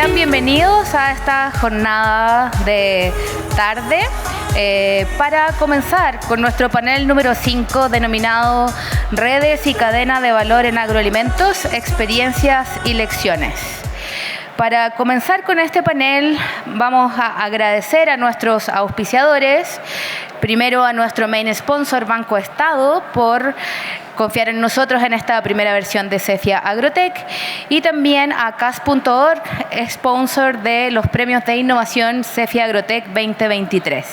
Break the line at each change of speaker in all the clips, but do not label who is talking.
Sean bienvenidos a esta jornada de tarde para comenzar con nuestro panel número 5 denominado Redes y cadena de valor en agroalimentos, experiencias y lecciones. Para comenzar con este panel vamos a agradecer a nuestros auspiciadores, primero a nuestro main sponsor Banco Estado por confiar en nosotros en esta primera versión de Cefia Agrotech y también a CAS.org, sponsor de los premios de innovación Cefia Agrotech 2023.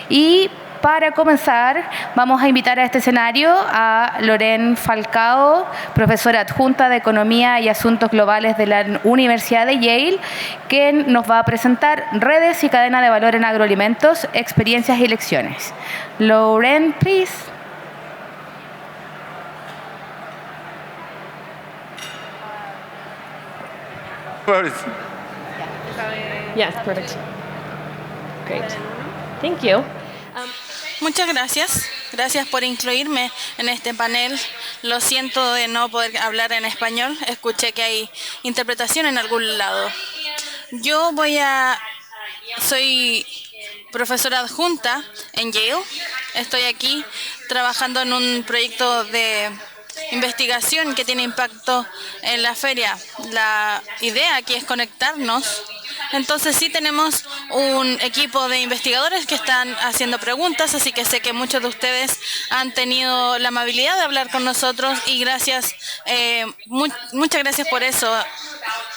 Y para comenzar, vamos a invitar a este escenario a Lorén Falcao, profesora adjunta de Economía y Asuntos Globales de la Universidad de Yale, quien nos va a presentar redes y cadena de valor en agroalimentos, experiencias y lecciones. Lorén, please.
Yes, perfect. Great. Thank you.
Muchas gracias. Gracias por incluirme en este panel. Lo siento de no poder hablar en español. Escuché que hay interpretación en algún lado. Soy profesora adjunta en Yale. Estoy aquí trabajando en un proyecto de investigación que tiene impacto en la feria. La idea aquí es conectarnos. Entonces sí tenemos un equipo de investigadores que están haciendo preguntas, así que sé que muchos de ustedes han tenido la amabilidad de hablar con nosotros y gracias, muchas gracias por eso.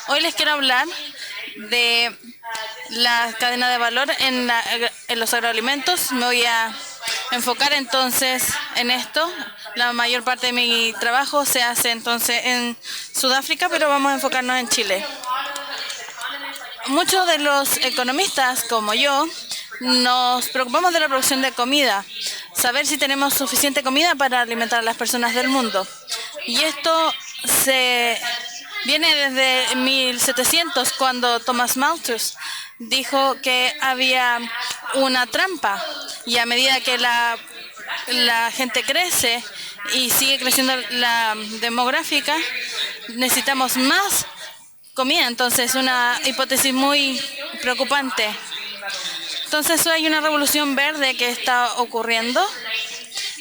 Hoy les quiero hablar de la cadena de valor en los agroalimentos. Me voy a enfocar entonces en esto. La mayor parte de mi trabajo se hace entonces en Sudáfrica, pero vamos a enfocarnos en Chile. Muchos de los economistas, como yo, nos preocupamos de la producción de comida, saber si tenemos suficiente comida para alimentar a las personas del mundo. Y esto viene desde 1700, cuando Thomas Malthus dijo que había una trampa, y a medida que la gente crece y sigue creciendo la demográfica, necesitamos más comida. Entonces, una hipótesis muy preocupante. Entonces, hay una revolución verde que está ocurriendo.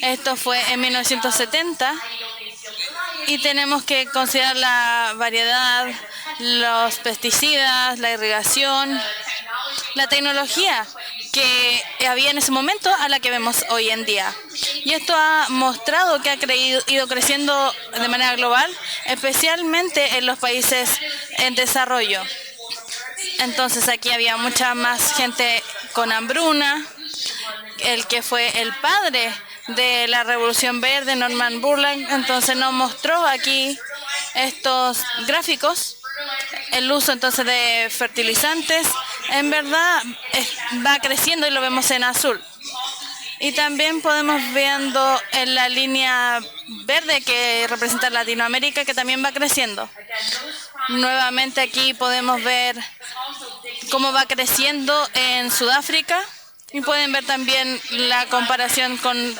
Esto fue en 1970 y tenemos que considerar la variedad, los pesticidas, la irrigación, la tecnología que había en ese momento a la que vemos hoy en día. Y esto ha mostrado que ha ido creciendo de manera global, especialmente en los países en desarrollo. Entonces aquí había mucha más gente con hambruna. El que fue el padre de la Revolución Verde, Norman Borlaug, entonces nos mostró aquí estos gráficos. El uso entonces de fertilizantes en verdad va creciendo y lo vemos en azul. Y también podemos viendo en la línea verde que representa Latinoamérica, que también va creciendo. Nuevamente aquí podemos ver cómo va creciendo en Sudáfrica y pueden ver también la comparación con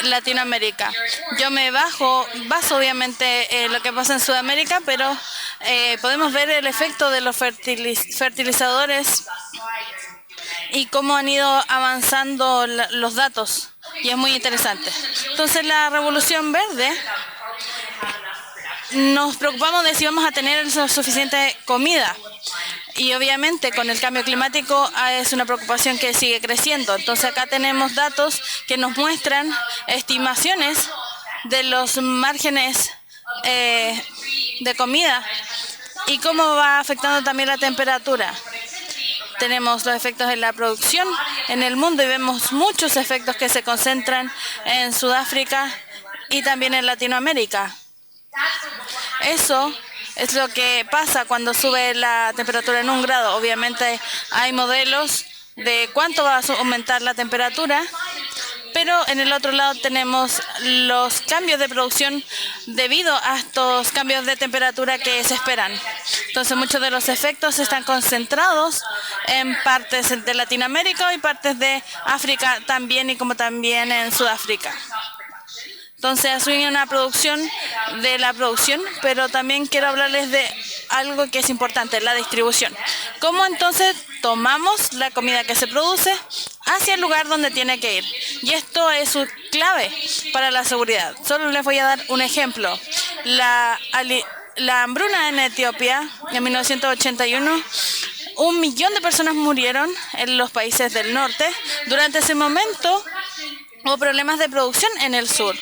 Latinoamérica. Yo me baso obviamente en lo que pasa en Sudamérica, pero podemos ver el efecto de los fertilizadores y cómo han ido avanzando los datos, y es muy interesante. Entonces, la Revolución Verde, nos preocupamos de si vamos a tener suficiente comida, y obviamente con el cambio climático es una preocupación que sigue creciendo. Entonces, acá tenemos datos que nos muestran estimaciones de los márgenes de comida y cómo va afectando también la temperatura. Tenemos los efectos de la producción en el mundo y vemos muchos efectos que se concentran en Sudáfrica y también en Latinoamérica. Eso es lo que pasa cuando sube la temperatura en 1 grado. Obviamente hay modelos de cuánto va a aumentar la temperatura, pero en el otro lado tenemos los cambios de producción debido a estos cambios de temperatura que se esperan. Entonces, muchos de los efectos están concentrados en partes de Latinoamérica y partes de África también, y como también en Sudáfrica. Entonces, hay una producción de la producción, pero también quiero hablarles de algo que es importante, la distribución. ¿Cómo entonces tomamos la comida que se produce hacia el lugar donde tiene que ir? Y esto es clave para la seguridad. Solo les voy a dar un ejemplo. La hambruna en Etiopía en 1981, 1 millón de personas murieron en los países del norte. Durante ese momento hubo problemas de producción en el sur.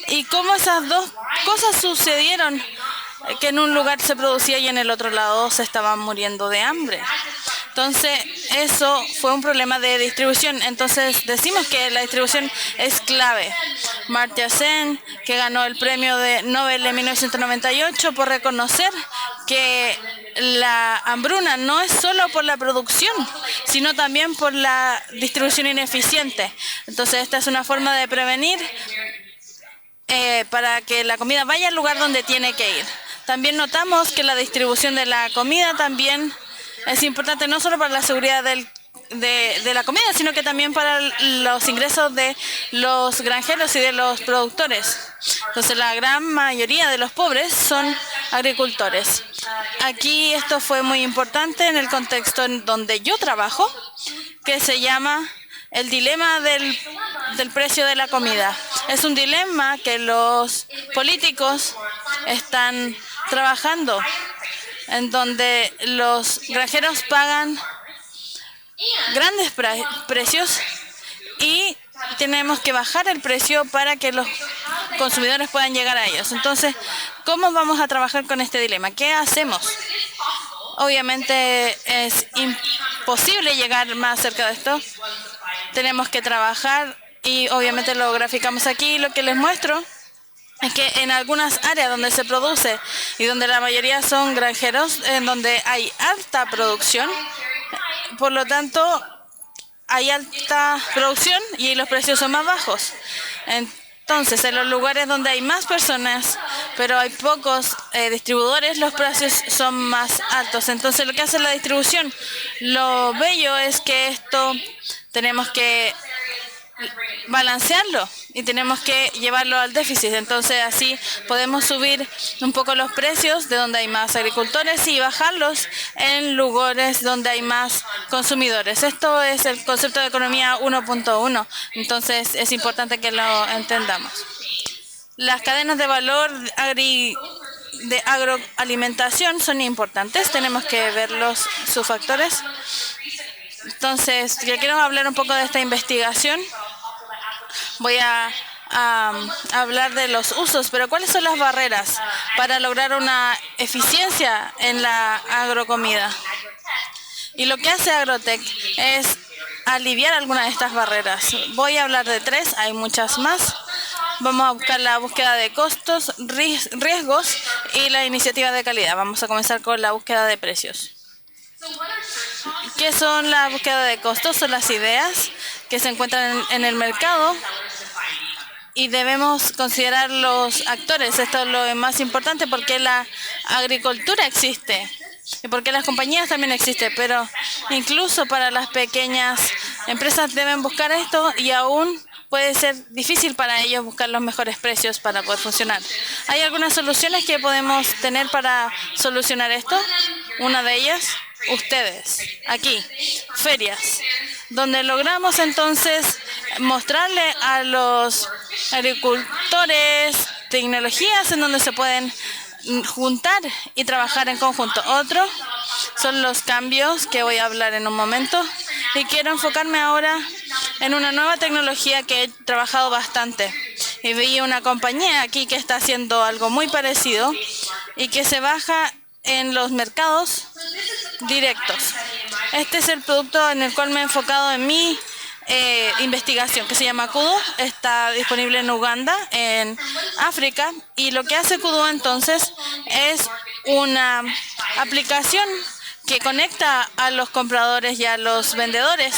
Y cómo esas dos cosas sucedieron, que en un lugar se producía y en el otro lado se estaban muriendo de hambre. Entonces, eso fue un problema de distribución. Entonces, decimos que la distribución es clave. Amartya Sen, que ganó el premio de Nobel en 1998 por reconocer que la hambruna no es solo por la producción, sino también por la distribución ineficiente. Entonces, esta es una forma de prevenir para que la comida vaya al lugar donde tiene que ir. También notamos que la distribución de la comida también es importante no solo para la seguridad de la comida, sino que también para los ingresos de los granjeros y de los productores. Entonces, la gran mayoría de los pobres son agricultores. Aquí esto fue muy importante en el contexto en donde yo trabajo, que se llama el dilema del precio de la comida. Es un dilema que los políticos están trabajando, en donde los granjeros pagan grandes precios y tenemos que bajar el precio para que los consumidores puedan llegar a ellos. Entonces, ¿cómo vamos a trabajar con este dilema? ¿Qué hacemos? Obviamente es imposible llegar más cerca de esto. Tenemos que trabajar y obviamente lo graficamos aquí. Lo que les muestro es que en algunas áreas donde se produce y donde la mayoría son granjeros, en donde hay alta producción, por lo tanto hay alta producción y los precios son más bajos. Entonces, en los lugares donde hay más personas, pero hay pocos distribuidores, los precios son más altos. Entonces, lo que hace la distribución, lo bello es que esto tenemos que balancearlo y tenemos que llevarlo al déficit. Entonces, así podemos subir un poco los precios de donde hay más agricultores y bajarlos en lugares donde hay más consumidores. Esto es el concepto de economía 1.1. Entonces, es importante que lo entendamos. Las cadenas de valor de agroalimentación son importantes. Tenemos que ver sus factores. Entonces, yo quiero hablar un poco de esta investigación. Voy a hablar de los usos, pero ¿cuáles son las barreras para lograr una eficiencia en la agrocomida? Y lo que hace Agrotech es aliviar algunas de estas barreras. Voy a hablar de 3, hay muchas más. Vamos a buscar la búsqueda de costos, riesgos y la iniciativa de calidad. Vamos a comenzar con la búsqueda de precios. ¿Qué son la búsqueda de costos? Son las ideas que se encuentran en el mercado y debemos considerar los actores. Esto es lo más importante porque la agricultura existe y porque las compañías también existen, pero incluso para las pequeñas empresas deben buscar esto y aún puede ser difícil para ellos buscar los mejores precios para poder funcionar. Hay algunas soluciones que podemos tener para solucionar esto. Una de ellas, ustedes, aquí, ferias, donde logramos entonces mostrarle a los agricultores tecnologías en donde se pueden juntar y trabajar en conjunto. Otro son los cambios que voy a hablar en un momento y quiero enfocarme ahora en una nueva tecnología que he trabajado bastante y vi una compañía aquí que está haciendo algo muy parecido y que se baja en los mercados directos. Este es el producto en el cual me he enfocado en mi investigación, que se llama Kudu. Está disponible en Uganda, en África, y lo que hace Kudu entonces es una aplicación que conecta a los compradores y a los vendedores,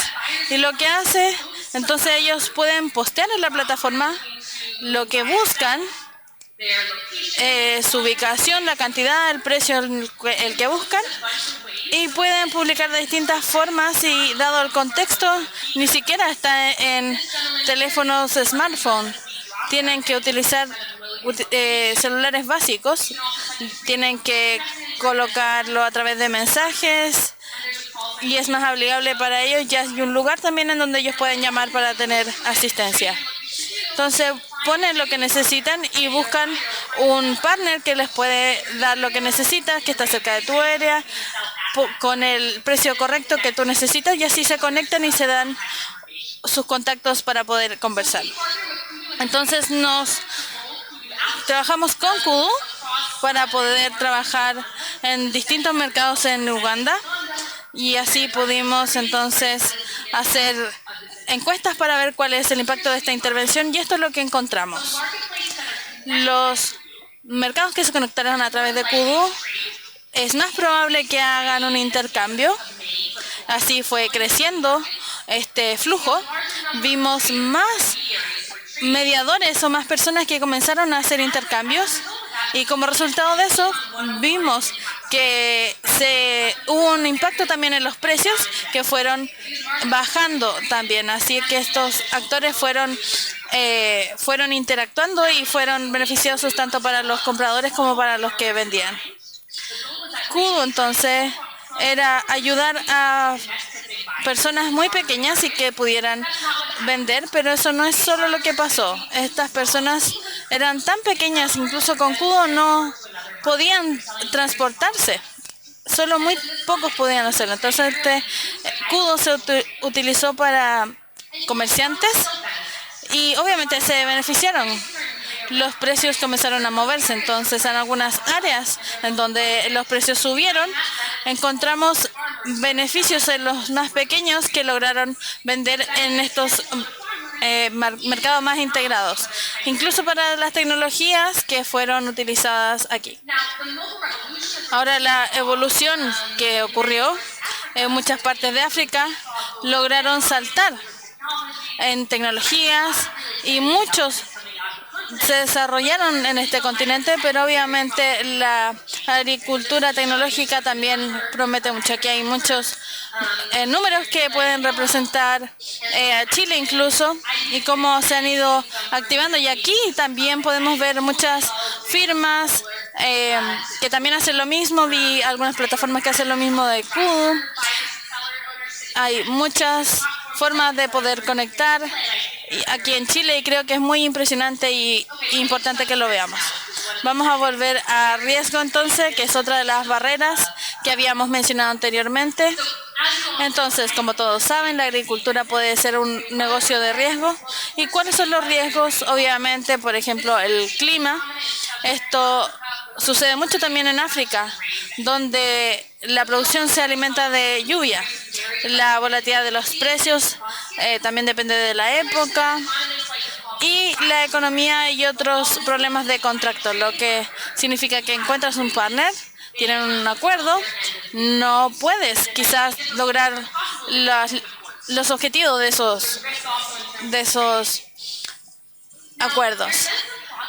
y lo que hace entonces ellos pueden postear en la plataforma lo que buscan, su ubicación, la cantidad, el precio el que buscan, y pueden publicar de distintas formas y dado el contexto ni siquiera está en teléfonos smartphone. Tienen que utilizar celulares básicos, tienen que colocarlo a través de mensajes y es más amigable para ellos. Ya hay un lugar también en donde ellos pueden llamar para tener asistencia. Entonces ponen lo que necesitan y buscan un partner que les puede dar lo que necesitas, que está cerca de tu área, con el precio correcto que tú necesitas, y así se conectan y se dan sus contactos para poder conversar. Entonces trabajamos con Kudu para poder trabajar en distintos mercados en Uganda, y así pudimos entonces hacer encuestas para ver cuál es el impacto de esta intervención, y esto es lo que encontramos. Los mercados que se conectaron a través de Kudu es más probable que hagan un intercambio. Así fue creciendo este flujo. Vimos más mediadores o más personas que comenzaron a hacer intercambios, y como resultado de eso vimos que hubo un impacto también en los precios, que fueron bajando también. Así que estos actores fueron interactuando y fueron beneficiosos tanto para los compradores como para los que vendían. Kudu entonces era ayudar a personas muy pequeñas y que pudieran vender, pero eso no es solo lo que pasó. Estas personas eran tan pequeñas, incluso con Kudu no podían transportarse. Solo muy pocos podían hacerlo. Entonces Kudu se utilizó para comerciantes y obviamente se beneficiaron. Los precios comenzaron a moverse, entonces en algunas áreas en donde los precios subieron, encontramos beneficios en los más pequeños que lograron vender en estos mercados más integrados, incluso para las tecnologías que fueron utilizadas aquí. Ahora, la evolución que ocurrió en muchas partes de África lograron saltar en tecnologías, y muchos se desarrollaron en este continente, pero obviamente la agricultura tecnológica también promete mucho. Aquí hay muchos números que pueden representar a Chile incluso, y cómo se han ido activando. Y aquí también podemos ver muchas firmas que también hacen lo mismo. Vi algunas plataformas que hacen lo mismo de Kudu. Hay muchas formas de poder conectar aquí en Chile, y creo que es muy impresionante y importante que lo veamos. Vamos a volver a riesgo entonces, que es otra de las barreras que habíamos mencionado anteriormente. Entonces, como todos saben, la agricultura puede ser un negocio de riesgo. ¿Y cuáles son los riesgos? Obviamente, por ejemplo, el clima. Esto sucede mucho también en África, donde la producción se alimenta de lluvia. La volatilidad de los precios también depende de la época, y la economía y otros problemas de contrato, lo que significa que encuentras un partner, tienen un acuerdo, no puedes quizás lograr los objetivos de esos acuerdos.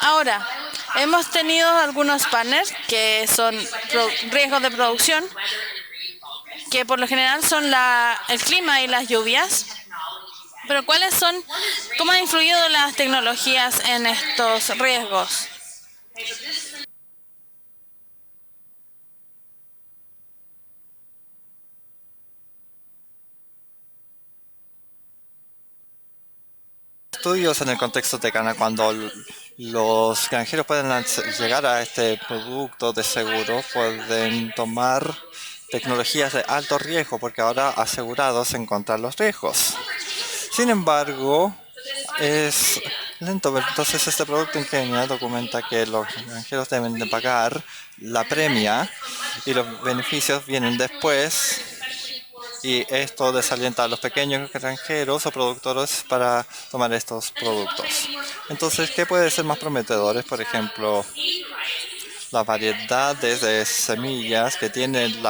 Ahora, hemos tenido algunos partners que son riesgos de producción, que por lo general son el clima y las lluvias. Pero ¿cómo han influido las tecnologías en estos riesgos?
Estudios en el contexto de Ghana, cuando los granjeros pueden llegar a este producto de seguro, pueden tomar tecnologías de alto riesgo, porque ahora asegurados encontrar los riesgos. Sin embargo, es lento. Entonces, este producto en Kenia documenta que los granjeros deben de pagar la premia y los beneficios vienen después. Y esto desalienta a los pequeños granjeros o productores para tomar estos productos. Entonces, ¿qué puede ser más prometedores? Por ejemplo, las variedades de semillas que tienen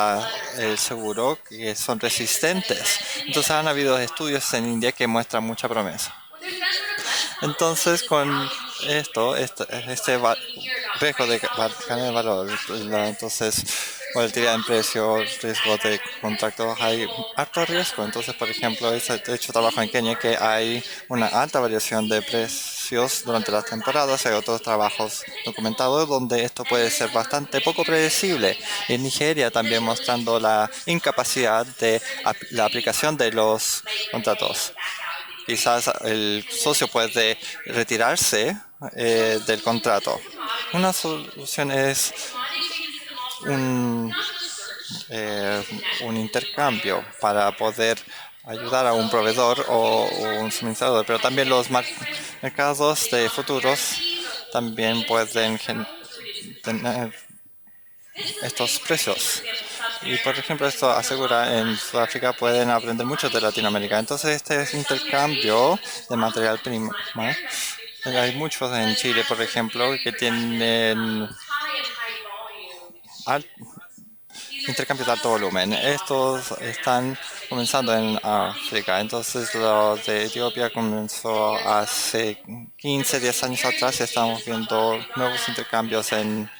el seguro, que son resistentes. Entonces, han habido estudios en India que muestran mucha promesa. Entonces, con este riesgo de cadena de valor, entonces volatilidad en precios, riesgo de contratos, hay alto riesgo. Entonces, por ejemplo, he hecho trabajo en Kenia que hay una alta variación de precios durante las temporadas. Hay otros trabajos documentados donde esto puede ser bastante poco predecible. En Nigeria también mostrando la incapacidad de la aplicación de los contratos. Quizás el socio puede retirarse del contrato. Una solución es un intercambio para poder ayudar a un proveedor o un suministrador, pero también los mercados de futuros también pueden tener estos precios. Y por ejemplo, esto asegura en Sudáfrica pueden aprender mucho de Latinoamérica. Entonces, este es intercambio de material primo. Hay muchos en Chile, por ejemplo, que tienen intercambios de alto volumen. Estos están comenzando en África. Entonces, lo de Etiopía comenzó hace 15, 10 años atrás y estamos viendo nuevos intercambios en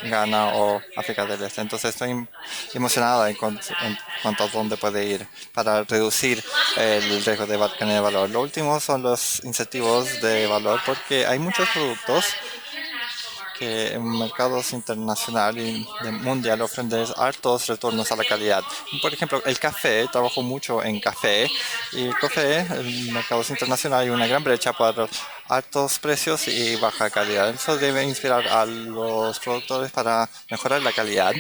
Ghana o África del Este. Entonces estoy emocionada en cuanto a dónde puede ir para reducir el riesgo de cadena de valor. Lo último son los incentivos de valor porque hay muchos productos que en mercados internacional y mundial ofrecen altos retornos a la calidad. Por ejemplo, el café, trabajo mucho en café y el café en mercados internacionales hay una gran brecha para altos precios y baja calidad. Eso debe inspirar a los productores para mejorar la calidad.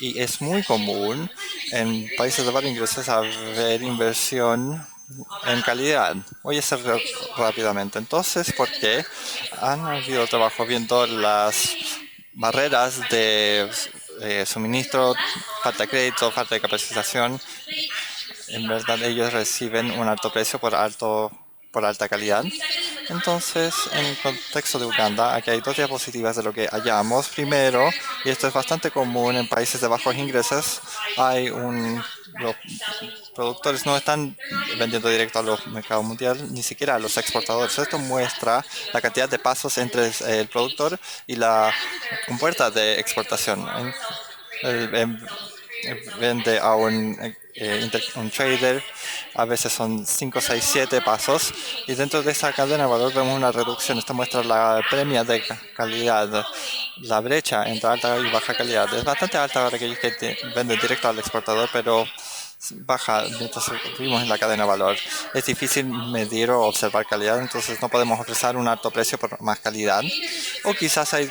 Y es muy común en países de bajos ingresos haber inversión en calidad. Voy a hacer rápidamente. Entonces, ¿por qué? Han habido trabajo viendo las barreras de suministro, falta de crédito, falta de capacitación. En verdad, ellos reciben un alto precio por alta calidad. Entonces, en el contexto de Uganda, aquí hay dos diapositivas de lo que hallamos. Primero, y esto es bastante común en países de bajos ingresos, los productores no están vendiendo directo a los mercados mundiales, ni siquiera a los exportadores. Esto muestra la cantidad de pasos entre el productor y la compuerta de exportación. Vende a un trader, a veces son 5, 6, 7 pasos, y dentro de esa cadena de valor vemos una reducción. Esto muestra la premia de calidad, la brecha entre alta y baja calidad. Es bastante alta para aquellos que venden directo al exportador, pero baja mientras vivimos en la cadena de valor. Es difícil medir o observar calidad, entonces no podemos ofrecer un alto precio por más calidad, o quizás hay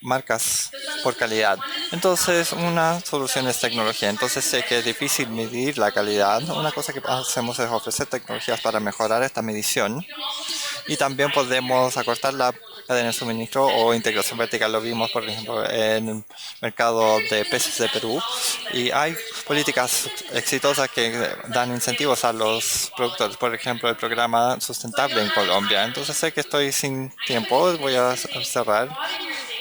marcas por calidad. Entonces, una solución es tecnología. Entonces, sé que es difícil medir la calidad. Una cosa que hacemos es ofrecer tecnologías para mejorar esta medición. Y también podemos acortar la cadena de suministro o integración vertical. Lo vimos, por ejemplo, en el mercado de peces de Perú. Y hay políticas exitosas que dan incentivos a los productores. Por ejemplo, el programa sustentable en Colombia. Entonces, sé que estoy sin tiempo. Voy a cerrar.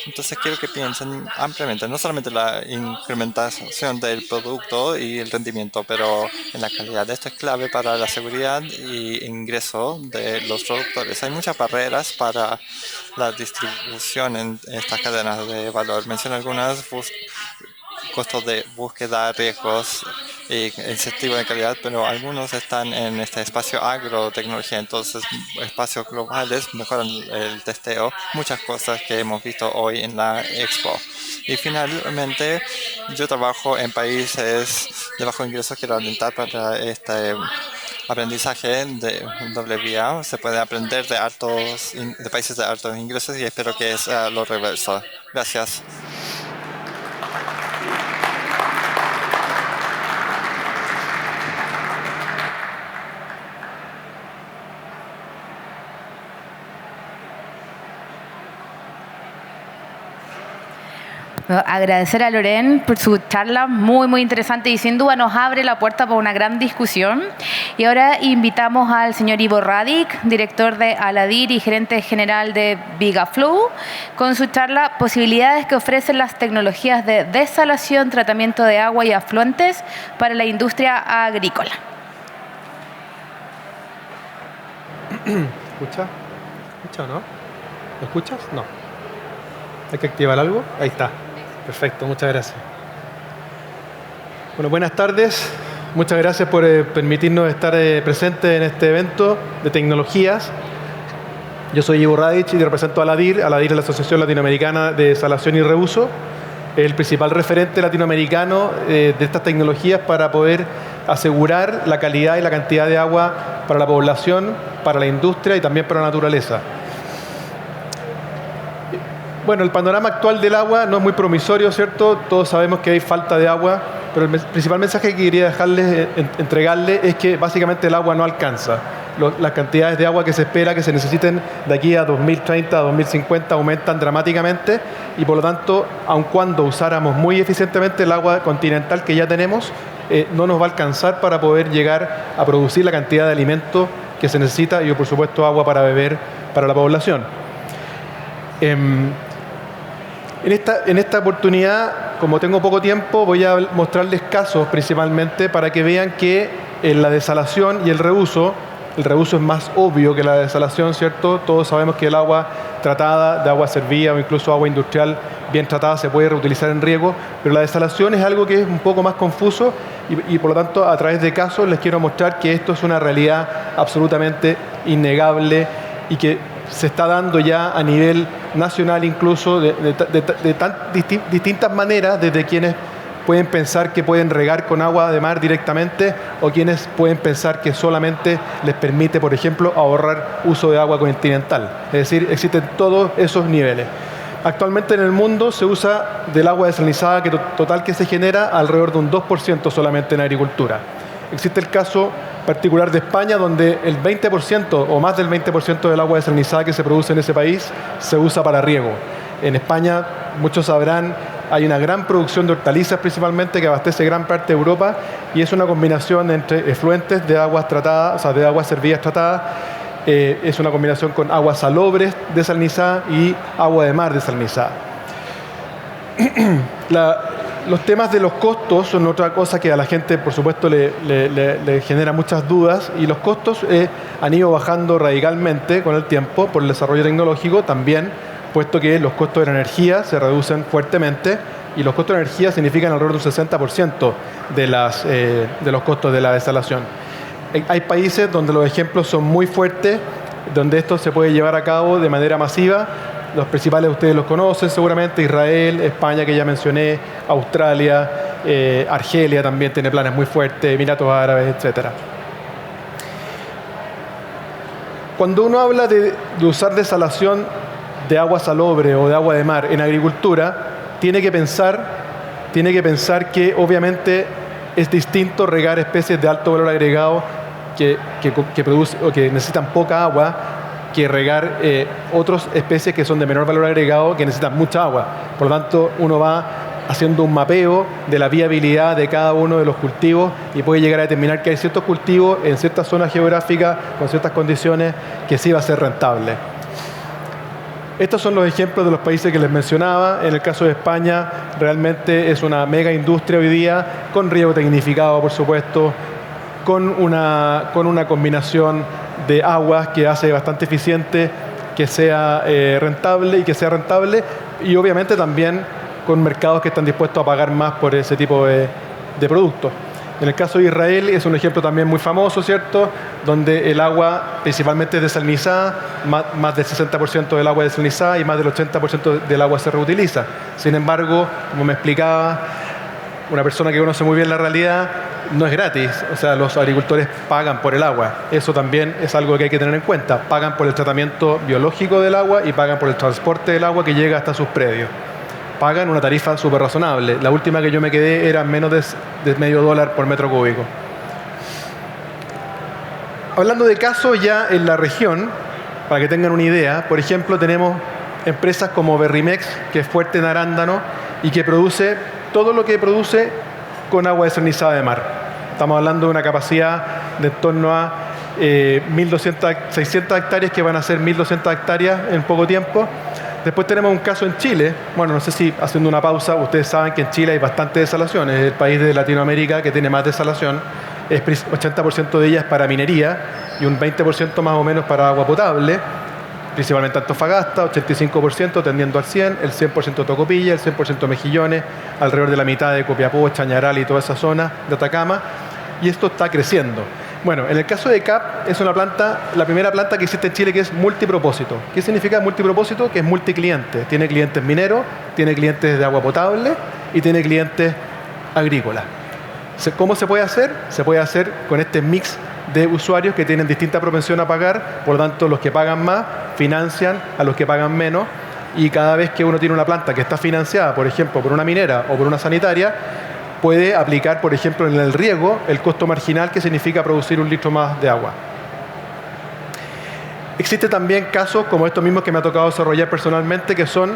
Entonces quiero que piensen ampliamente, no solamente la incrementación del producto y el rendimiento, pero en la calidad. Esto es clave para la seguridad y ingreso de los productores. Hay muchas barreras para la distribución en estas cadenas de valor. Menciono algunas: costos de búsqueda, riesgos y incentivos de calidad, pero algunos están en este espacio agrotecnología. Entonces, espacios globales mejoran el testeo, muchas cosas que hemos visto hoy en la expo. Y finalmente, yo trabajo en países de bajo ingresos. Quiero alentar para este aprendizaje de doble vía. Se puede aprender de países de altos ingresos y espero que sea lo reverso. Gracias.
Agradecer a Loren por su charla muy, muy interesante y sin duda nos abre la puerta para una gran discusión. Y ahora invitamos al señor Ivo Radic, director de Aladir y gerente general de Vigaflow, con su charla Posibilidades que ofrecen las tecnologías de desalación, tratamiento de agua y afluentes para la industria agrícola.
¿Escucha? ¿Escucha o no? ¿Lo escuchas? No. ¿Hay que activar algo? Ahí está. Perfecto, muchas gracias. Bueno, buenas tardes. Muchas gracias por permitirnos estar presentes en este evento de tecnologías. Yo soy Ivo Radic y represento a ALADIR. ALADIR es la Asociación Latinoamericana de Desalación y Reuso. Es el principal referente latinoamericano de estas tecnologías para poder asegurar la calidad y la cantidad de agua para la población, para la industria y también para la naturaleza. Bueno, el panorama actual del agua no es muy promisorio, ¿cierto? Todos sabemos que hay falta de agua, pero el principal mensaje que quería entregarles es que básicamente el agua no alcanza. Las cantidades de agua que se espera que se necesiten de aquí a 2030, a 2050 aumentan dramáticamente y por lo tanto, aun cuando usáramos muy eficientemente el agua continental que ya tenemos, no nos va a alcanzar para poder llegar a producir la cantidad de alimento que se necesita y por supuesto agua para beber para la población. En esta oportunidad, como tengo poco tiempo, voy a mostrarles casos principalmente para que vean que en la desalación y el reuso es más obvio que la desalación, ¿cierto? Todos sabemos que el agua tratada, de agua servida o incluso agua industrial bien tratada se puede reutilizar en riego, pero la desalación es algo que es un poco más confuso y por lo tanto a través de casos les quiero mostrar que esto es una realidad absolutamente innegable y que se está dando ya a nivel nacional incluso de distintas maneras, desde quienes pueden pensar que pueden regar con agua de mar directamente o quienes pueden pensar que solamente les permite, por ejemplo, ahorrar uso de agua continental. Es decir, existen todos esos niveles. Actualmente en el mundo se usa del agua desalinizada total que se genera alrededor de un 2% solamente en agricultura. Existe el caso particular de España, donde el 20% o más del 20% del agua desalinizada que se produce en ese país se usa para riego. En España, muchos sabrán, hay una gran producción de hortalizas principalmente que abastece gran parte de Europa y es una combinación entre efluentes de aguas tratadas, o sea, de aguas servidas tratadas, es una combinación con aguas salobres desalinizadas y agua de mar desalinizada. Los temas de los costos son otra cosa que a la gente, por supuesto, le genera muchas dudas y los costos han ido bajando radicalmente con el tiempo por el desarrollo tecnológico también, puesto que los costos de la energía se reducen fuertemente y los costos de la energía significan alrededor de un 60% de los costos de la desalación. Hay países donde los ejemplos son muy fuertes, donde esto se puede llevar a cabo de manera masiva. Los principales ustedes los conocen seguramente: Israel, España que ya mencioné, Australia, Argelia también tiene planes muy fuertes, Emiratos Árabes, etc. Cuando uno habla de usar desalación de agua salobre o de agua de mar en agricultura, tiene que pensar que obviamente es distinto regar especies de alto valor agregado que produce o que necesitan poca agua que regar otras especies que son de menor valor agregado que necesitan mucha agua. Por lo tanto, uno va haciendo un mapeo de la viabilidad de cada uno de los cultivos y puede llegar a determinar que hay ciertos cultivos en ciertas zonas geográficas con ciertas condiciones que sí va a ser rentable. Estos son los ejemplos de los países que les mencionaba. En el caso de España, realmente es una mega industria hoy día, con riego tecnificado, por supuesto, con una combinación de aguas que hace bastante eficiente que sea rentable y obviamente también con mercados que están dispuestos a pagar más por ese tipo de productos. En el caso de Israel es un ejemplo también muy famoso, ¿cierto?, donde el agua principalmente es desalinizada, más del 60% del agua es desalinizada y más del 80% del agua se reutiliza. Sin embargo, como me explicaba una persona que conoce muy bien la realidad, no es gratis. O sea, los agricultores pagan por el agua. Eso también es algo que hay que tener en cuenta. Pagan por el tratamiento biológico del agua y pagan por el transporte del agua que llega hasta sus predios. Pagan una tarifa súper razonable. La última que yo me quedé era menos de $0.50 por metro cúbico. Hablando de casos ya en la región, para que tengan una idea, por ejemplo, tenemos empresas como Berrimex, que es fuerte en arándano y que produce todo lo que produce con agua desalinizada de mar. Estamos hablando de una capacidad de en torno a 600 hectáreas que van a ser 1.200 hectáreas en poco tiempo. Después tenemos un caso en Chile. Bueno, no sé si haciendo una pausa, ustedes saben que en Chile hay bastante desalación. Es el país de Latinoamérica que tiene más desalación. 80% de ellas para minería y un 20% más o menos para agua potable. principalmente Antofagasta, 85% tendiendo al 100%, el 100% Tocopilla, el 100% Mejillones, alrededor de la mitad de Copiapó, Chañaral y toda esa zona de Atacama, y esto está creciendo. Bueno, en el caso de CAP es una planta, la primera planta que existe en Chile que es multipropósito. ¿Qué significa multipropósito? Que es multicliente. Tiene clientes mineros, tiene clientes de agua potable y tiene clientes agrícolas. ¿Cómo se puede hacer? Se puede hacer con este mix de usuarios que tienen distinta propensión a pagar, por lo tanto los que pagan más financian a los que pagan menos, y cada vez que uno tiene una planta que está financiada, por ejemplo, por una minera o por una sanitaria, puede aplicar, por ejemplo, en el riego, el costo marginal que significa producir 1 litro más de agua. Existen también casos como estos mismos que me ha tocado desarrollar personalmente, que son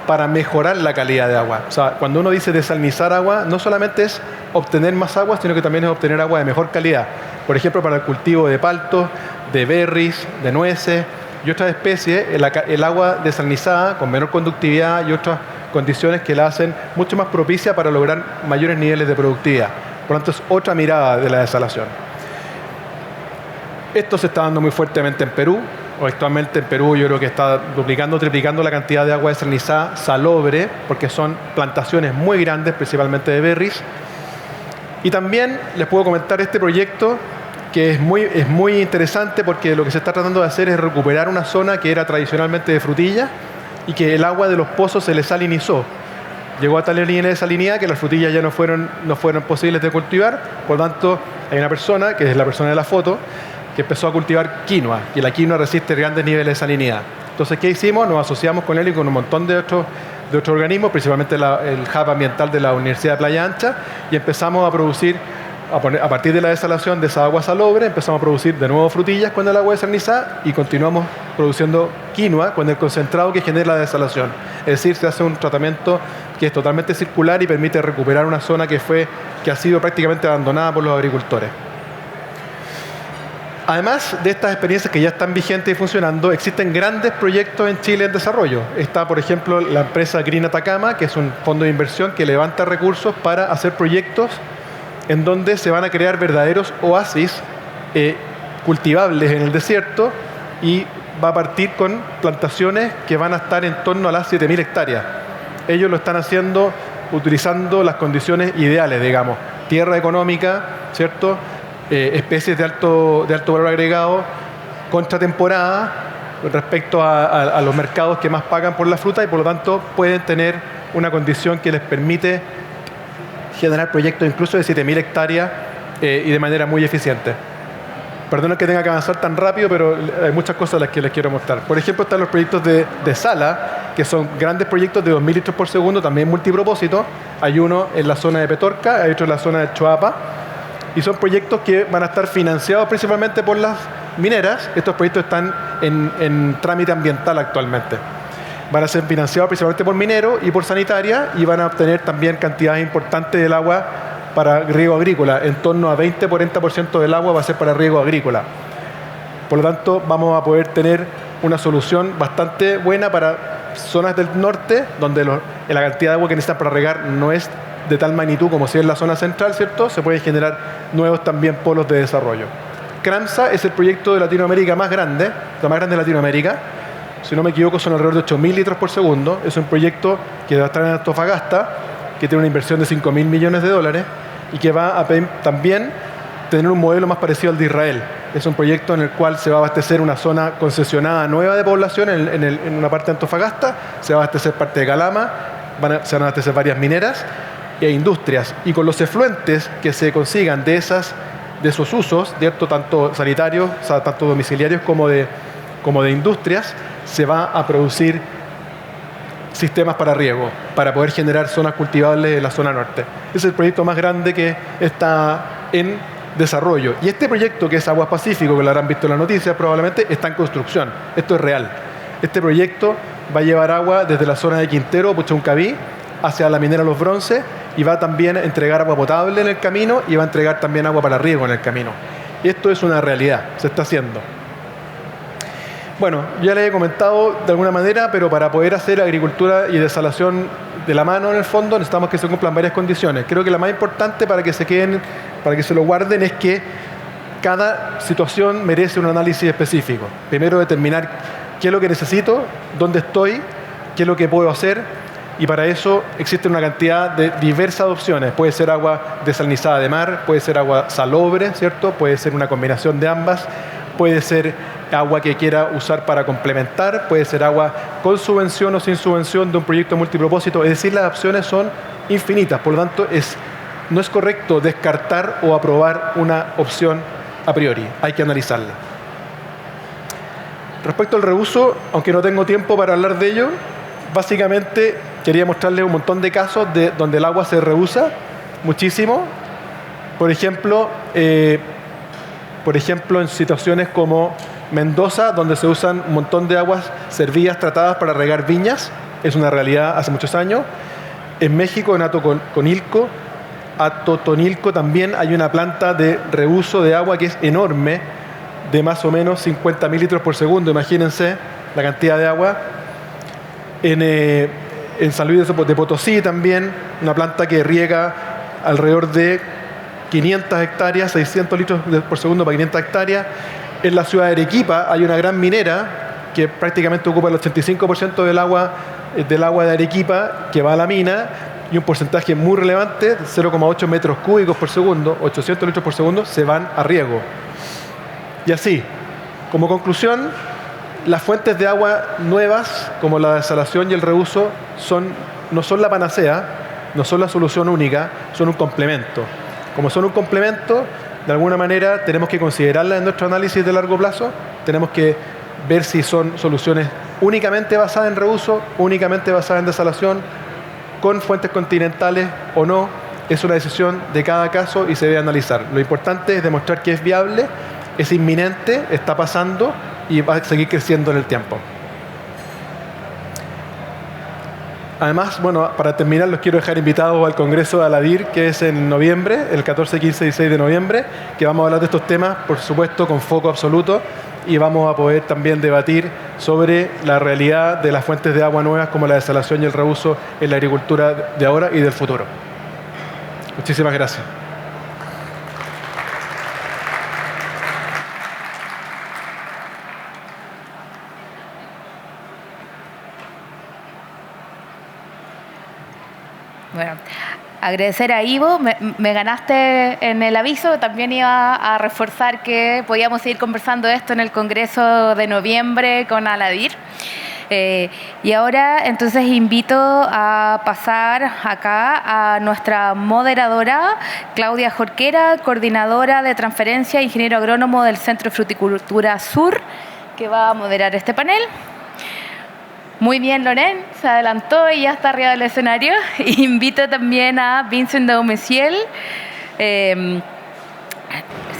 para mejorar la calidad de agua. O sea, cuando uno dice desalinizar agua, no solamente es obtener más agua, sino que también es obtener agua de mejor calidad. Por ejemplo, para el cultivo de paltos, de berries, de nueces y otras especies, el agua desalinizada con menor conductividad y otras condiciones que la hacen mucho más propicia para lograr mayores niveles de productividad. Por lo tanto, es otra mirada de la desalación. Esto se está dando muy fuertemente en Perú. Actualmente en Perú yo creo que está duplicando o triplicando la cantidad de agua desalinizada salobre, porque son plantaciones muy grandes, principalmente de berries. Y también les puedo comentar este proyecto que es muy interesante, porque lo que se está tratando de hacer es recuperar una zona que era tradicionalmente de frutilla y que el agua de los pozos se les salinizó. Llegó a tal línea de salinidad que las frutillas ya no fueron posibles de cultivar. Por lo tanto, hay una persona, que es la persona de la foto, que empezó a cultivar quinoa, y la quinoa resiste grandes niveles de salinidad. Entonces, ¿qué hicimos? Nos asociamos con él y con un montón de otros organismos, principalmente el hub ambiental de la Universidad de Playa Ancha, y empezamos a producir, a partir de la desalación de esa agua salobre, empezamos a producir de nuevo frutillas con el agua desalinizada y continuamos produciendo quinoa con el concentrado que genera la desalación. Es decir, se hace un tratamiento que es totalmente circular y permite recuperar una zona que ha sido prácticamente abandonada por los agricultores. Además de estas experiencias que ya están vigentes y funcionando, existen grandes proyectos en Chile en desarrollo. Está, por ejemplo, la empresa Green Atacama, que es un fondo de inversión que levanta recursos para hacer proyectos en donde se van a crear verdaderos oasis cultivables en el desierto, y va a partir con plantaciones que van a estar en torno a las 7.000 hectáreas. Ellos lo están haciendo utilizando las condiciones ideales, digamos, tierra económica, ¿cierto? Especies de alto valor agregado, contratemporada respecto a los mercados que más pagan por la fruta, y por lo tanto pueden tener una condición que les permite generar proyectos incluso de 7.000 hectáreas y de manera muy eficiente. Perdona que tenga que avanzar tan rápido, pero hay muchas cosas las que les quiero mostrar. Por ejemplo, están los proyectos de Sala, que son grandes proyectos de 2.000 litros por segundo, también multipropósito. Hay uno en la zona de Petorca, hay otro en la zona de Choapa, y son proyectos que van a estar financiados principalmente por las mineras. Estos proyectos están en trámite ambiental actualmente. Van a ser financiados principalmente por mineros y por sanitaria, y van a obtener también cantidades importantes del agua para riego agrícola. En torno a 20-40% del agua va a ser para riego agrícola. Por lo tanto, vamos a poder tener una solución bastante buena para zonas del norte, donde la cantidad de agua que necesitan para regar no es de tal magnitud como si es la zona central, ¿cierto? Se pueden generar nuevos también polos de desarrollo. CRAMSA es el proyecto de Latinoamérica más grande, la más grande de Latinoamérica. Si no me equivoco, son alrededor de 8.000 litros por segundo. Es un proyecto que va a estar en Antofagasta, que tiene una inversión de $5.000 millones, y que va a también tener un modelo más parecido al de Israel. Es un proyecto en el cual se va a abastecer una zona concesionada nueva de población en una parte de Antofagasta, se va a abastecer parte de Calama, se van a abastecer varias mineras e industrias, y con los efluentes que se consigan de esos usos, ¿cierto? Tanto sanitarios, o sea, tanto domiciliarios como de industrias, se va a producir sistemas para riego, para poder generar zonas cultivables en la zona norte. Es el proyecto más grande que está en desarrollo. Y este proyecto, que es Aguas Pacífico, que lo habrán visto en las noticias probablemente, está en construcción. Esto es real. Este proyecto va a llevar agua desde la zona de Quintero, Puchuncaví, hacia la minera Los Bronces, y va también a entregar agua potable en el camino, y va a entregar también agua para riego en el camino. Esto es una realidad, se está haciendo. Bueno, ya les he comentado de alguna manera, pero para poder hacer agricultura y desalación de la mano, en el fondo, necesitamos que se cumplan varias condiciones. Creo que la más importante para que se lo guarden, es que cada situación merece un análisis específico. Primero, determinar qué es lo que necesito, dónde estoy, qué es lo que puedo hacer, y para eso existe una cantidad de diversas opciones. Puede ser agua desalinizada de mar, puede ser agua salobre, ¿cierto? Puede ser una combinación de ambas, puede ser agua que quiera usar para complementar, puede ser agua con subvención o sin subvención de un proyecto multipropósito. Es decir, las opciones son infinitas, por lo tanto no es correcto descartar o aprobar una opción a priori, hay que analizarla. Respecto al reuso, aunque no tengo tiempo para hablar de ello, básicamente quería mostrarles un montón de casos donde el agua se reusa muchísimo. Por ejemplo, en situaciones como Mendoza, donde se usan un montón de aguas servidas tratadas para regar viñas, es una realidad hace muchos años. En México, en Atotonilco también hay una planta de reuso de agua que es enorme, de más o menos 50.000 litros por segundo. Imagínense la cantidad de agua. En San Luis de Potosí también, una planta que riega alrededor de 500 hectáreas, 600 litros por segundo para 500 hectáreas. En la ciudad de Arequipa hay una gran minera que prácticamente ocupa el 85% del agua de Arequipa que va a la mina, y un porcentaje muy relevante, 0,8 metros cúbicos por segundo, 800 litros por segundo, se van a riego. Y así, como conclusión, las fuentes de agua nuevas, como la desalación y el reuso, no son la panacea, no son la solución única, son un complemento. Como son un complemento, de alguna manera tenemos que considerarlas en nuestro análisis de largo plazo, tenemos que ver si son soluciones únicamente basadas en reuso, únicamente basadas en desalación, con fuentes continentales o no. Es una decisión de cada caso y se debe analizar. Lo importante es demostrar que es viable, es inminente, está pasando y va a seguir creciendo en el tiempo. Además, bueno, para terminar, los quiero dejar invitados al Congreso de Aladir, que es en noviembre, el 14, 15 y 16 de noviembre, que vamos a hablar de estos temas, por supuesto, con foco absoluto, y vamos a poder también debatir sobre la realidad de las fuentes de agua nuevas, como la desalación y el reuso en la agricultura de ahora y del futuro. Muchísimas gracias.
Bueno, agradecer a Ivo, me ganaste en el aviso, también iba a reforzar que podíamos seguir conversando esto en el Congreso de noviembre con Aladir. Y ahora entonces invito a pasar acá a nuestra moderadora, Claudia Jorquera, coordinadora de transferencia, ingeniero agrónomo del Centro de Fruticultura Sur, que va a moderar este panel. Muy bien, Loren, se adelantó y ya está arriba del escenario. Invito también a Vincent Daumessiel,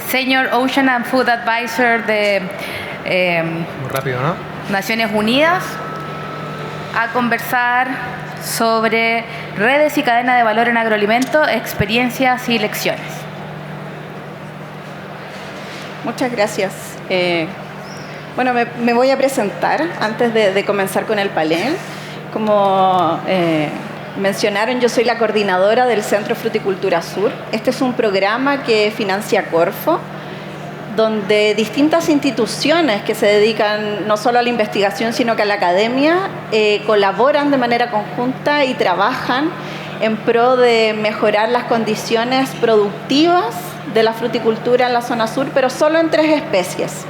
Senior Ocean and Food Advisor de
Muy rápido, ¿no?
Naciones Unidas, a conversar sobre redes y cadena de valor en agroalimentos, experiencias y lecciones.
Muchas gracias. Bueno, me voy a presentar antes de comenzar con el panel. Como mencionaron, yo soy la coordinadora del Centro Fruticultura Sur. Este es un programa que financia Corfo, donde distintas instituciones que se dedican no solo a la investigación, sino que a la academia, colaboran de manera conjunta y trabajan en pro de mejorar las condiciones productivas de la fruticultura en la zona sur, pero solo en 3 especies.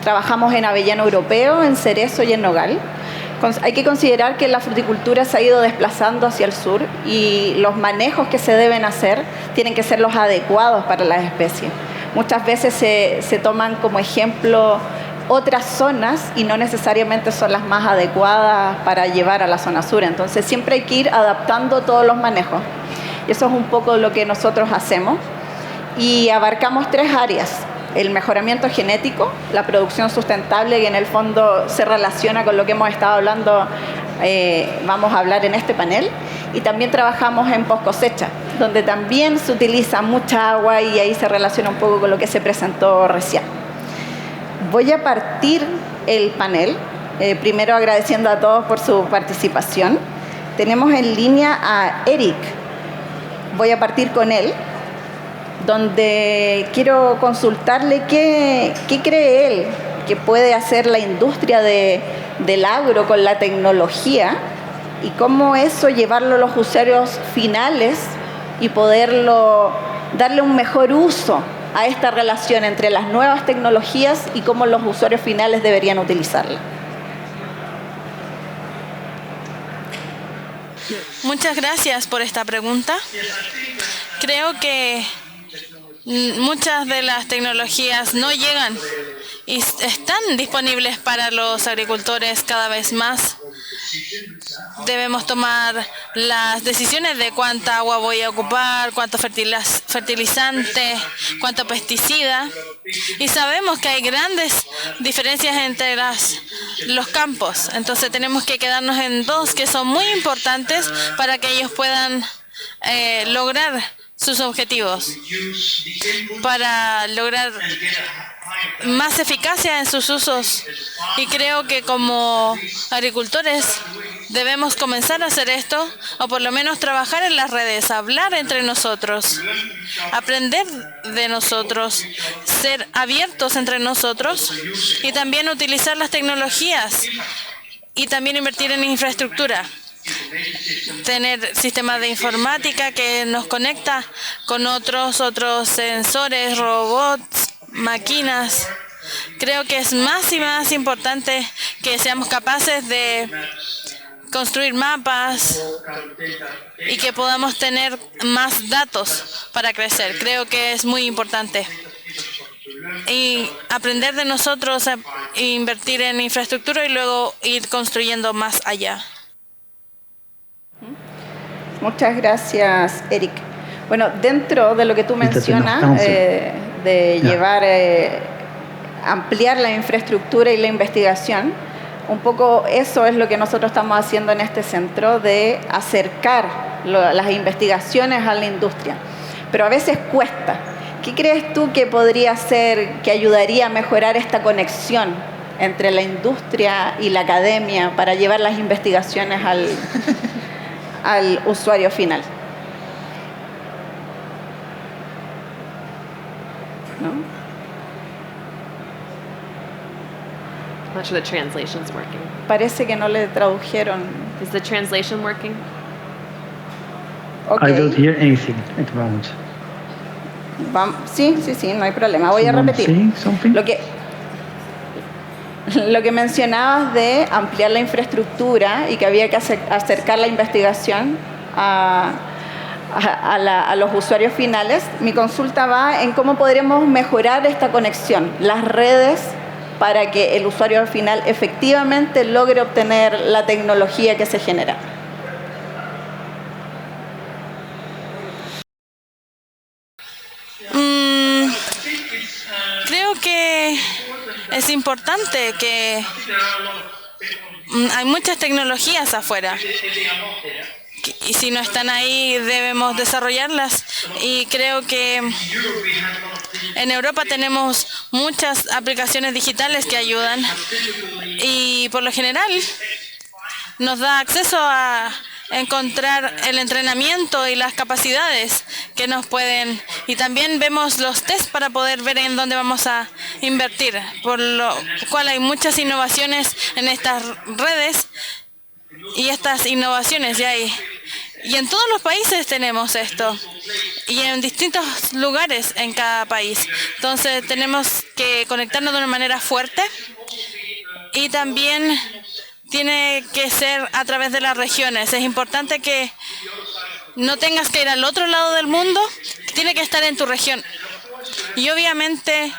Trabajamos en avellano europeo, en cerezo y en nogal. Hay que considerar que la fruticultura se ha ido desplazando hacia el sur y los manejos que se deben hacer tienen que ser los adecuados para las especies. Muchas veces se toman como ejemplo otras zonas y no necesariamente son las más adecuadas para llevar a la zona sur. Entonces siempre hay que ir adaptando todos los manejos. Y eso es un poco lo que nosotros hacemos. Y abarcamos 3 áreas. El mejoramiento genético, la producción sustentable, que en el fondo se relaciona con lo que hemos estado hablando, vamos a hablar en este panel. Y también trabajamos en post cosecha, donde también se utiliza mucha agua y ahí se relaciona un poco con lo que se presentó recién. Voy a partir el panel, primero agradeciendo a todos por su participación. Tenemos en línea a Eric. Voy a partir con él, donde quiero consultarle qué cree él que puede hacer la industria de del agro con la tecnología y cómo eso llevarlo a los usuarios finales y poderlo darle un mejor uso a esta relación entre las nuevas tecnologías y cómo los usuarios finales deberían utilizarla.
Muchas gracias por esta pregunta. Creo que muchas de las tecnologías no llegan y están disponibles para los agricultores cada vez más. Debemos tomar las decisiones de cuánta agua voy a ocupar, cuánto fertilizante, cuánto pesticida. Y sabemos que hay grandes diferencias entre los campos. Entonces tenemos que quedarnos en dos que son muy importantes para que ellos puedan lograr sus objetivos, para lograr más eficacia en sus usos. Y creo que como agricultores debemos comenzar a hacer esto, o por lo menos trabajar en las redes, hablar entre nosotros, aprender de nosotros, ser abiertos entre nosotros y también utilizar las tecnologías y también invertir en infraestructura. Tener sistemas de informática que nos conecta con otros sensores, robots, máquinas. Creo que es más y más importante que seamos capaces de construir mapas y que podamos tener más datos para crecer. Creo que es muy importante. Y aprender de nosotros, invertir en infraestructura y luego ir construyendo más allá.
Muchas gracias, Eric. Bueno, dentro de lo que tú mencionas, ampliar la infraestructura y la investigación, un poco eso es lo que nosotros estamos haciendo en este centro, de acercar las investigaciones a la industria. Pero a veces cuesta. ¿Qué crees tú que podría ser, que ayudaría a mejorar esta conexión entre la industria y la academia para llevar las investigaciones al usuario final? ¿No?
I'm not sure the translation's working.
Parece que no le tradujeron.
Is the translation working?
Okay.
I don't hear anything at the moment.
Sí, no hay problema. Voy a repetir. Lo que mencionabas de ampliar la infraestructura y que había que acercar la investigación a los usuarios finales, mi consulta va en cómo podremos mejorar esta conexión, las redes, para que el usuario final efectivamente logre obtener la tecnología que se genera.
Creo que es importante que hay muchas tecnologías afuera y si no están ahí debemos desarrollarlas, y creo que en Europa tenemos muchas aplicaciones digitales que ayudan y por lo general nos da acceso a encontrar el entrenamiento y las capacidades que nos pueden, y también vemos los test para poder ver en dónde vamos a invertir, por lo cual hay muchas innovaciones en estas redes y estas innovaciones ya hay. Y en todos los países tenemos esto, y en distintos lugares en cada país. Entonces tenemos que conectarnos de una manera fuerte, y también tiene que ser a través de las regiones. Es importante que no tengas que ir al otro lado del mundo, tiene que estar en tu región. Y obviamente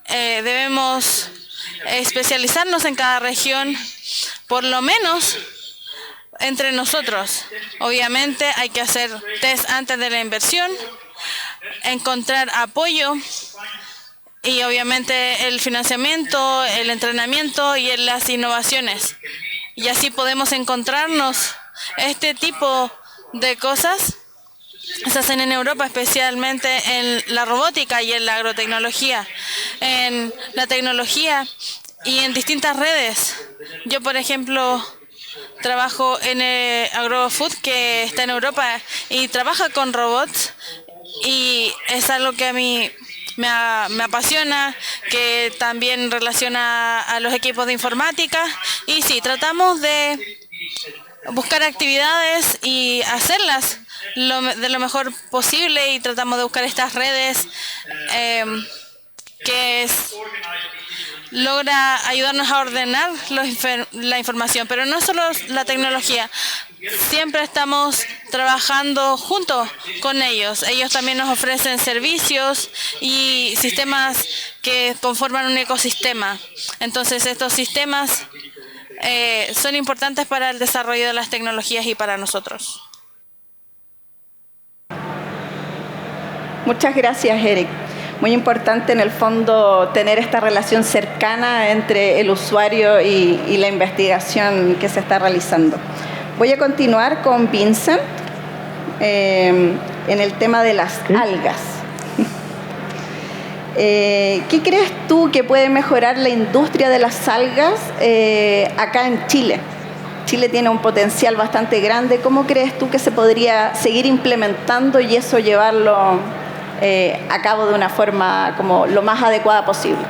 debemos especializarnos en cada región, por lo menos entre nosotros. Obviamente hay que hacer test antes de la inversión, encontrar apoyo y obviamente el financiamiento, el entrenamiento y las innovaciones. Y así podemos encontrarnos. Este tipo de cosas se hacen en Europa, especialmente en la robótica y en la agrotecnología, en la tecnología y en distintas redes. Yo, por ejemplo, trabajo en AgroFood, que está en Europa y trabaja con robots, y es algo que a mí me apasiona, que también relaciona a los equipos de informática. Y sí, tratamos de buscar actividades y hacerlas de lo mejor posible, y tratamos de buscar estas redes que logra ayudarnos a ordenar la información. Pero no solo la tecnología, siempre estamos trabajando junto con ellos. Ellos también nos ofrecen servicios y sistemas que conforman un ecosistema. Entonces estos sistemas son importantes para el desarrollo de las tecnologías y para nosotros.
Muchas gracias, Eric. Muy importante en el fondo tener esta relación cercana entre el usuario y la investigación que se está realizando. Voy a continuar con Vincent en el tema de las algas. ¿Qué crees tú que puede mejorar la industria de las algas acá en Chile? Chile tiene un potencial bastante grande. ¿Cómo crees tú que se podría seguir implementando y eso llevarlo a cabo de una forma como lo más adecuada posible?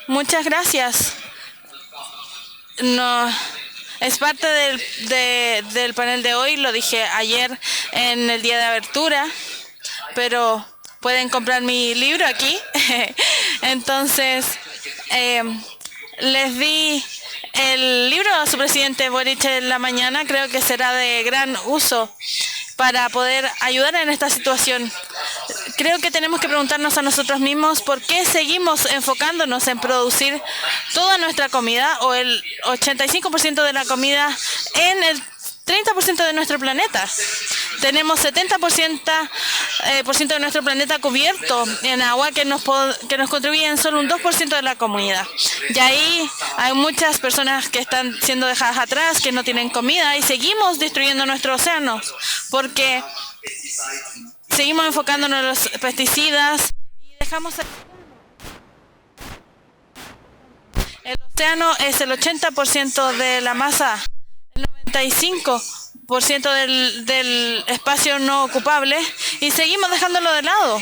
Muchas gracias. Es parte del panel de hoy, lo dije ayer en el día de abertura, pero pueden comprar mi libro aquí. Entonces, les di el libro a su presidente Boric en la mañana. Creo que será de gran uso para poder ayudar en esta situación. Creo que tenemos que preguntarnos a nosotros mismos por qué seguimos enfocándonos en producir toda nuestra comida, o el 85% de la comida, en el 30% de nuestro planeta. Tenemos 70% de nuestro planeta cubierto en agua que nos contribuye en solo un 2% de la comunidad. Y ahí hay muchas personas que están siendo dejadas atrás, que no tienen comida, y seguimos destruyendo nuestros océanos porque seguimos enfocándonos en los pesticidas y dejamos... El océano es el 80% de la masa, el 95% del espacio no ocupable, y seguimos dejándolo de lado.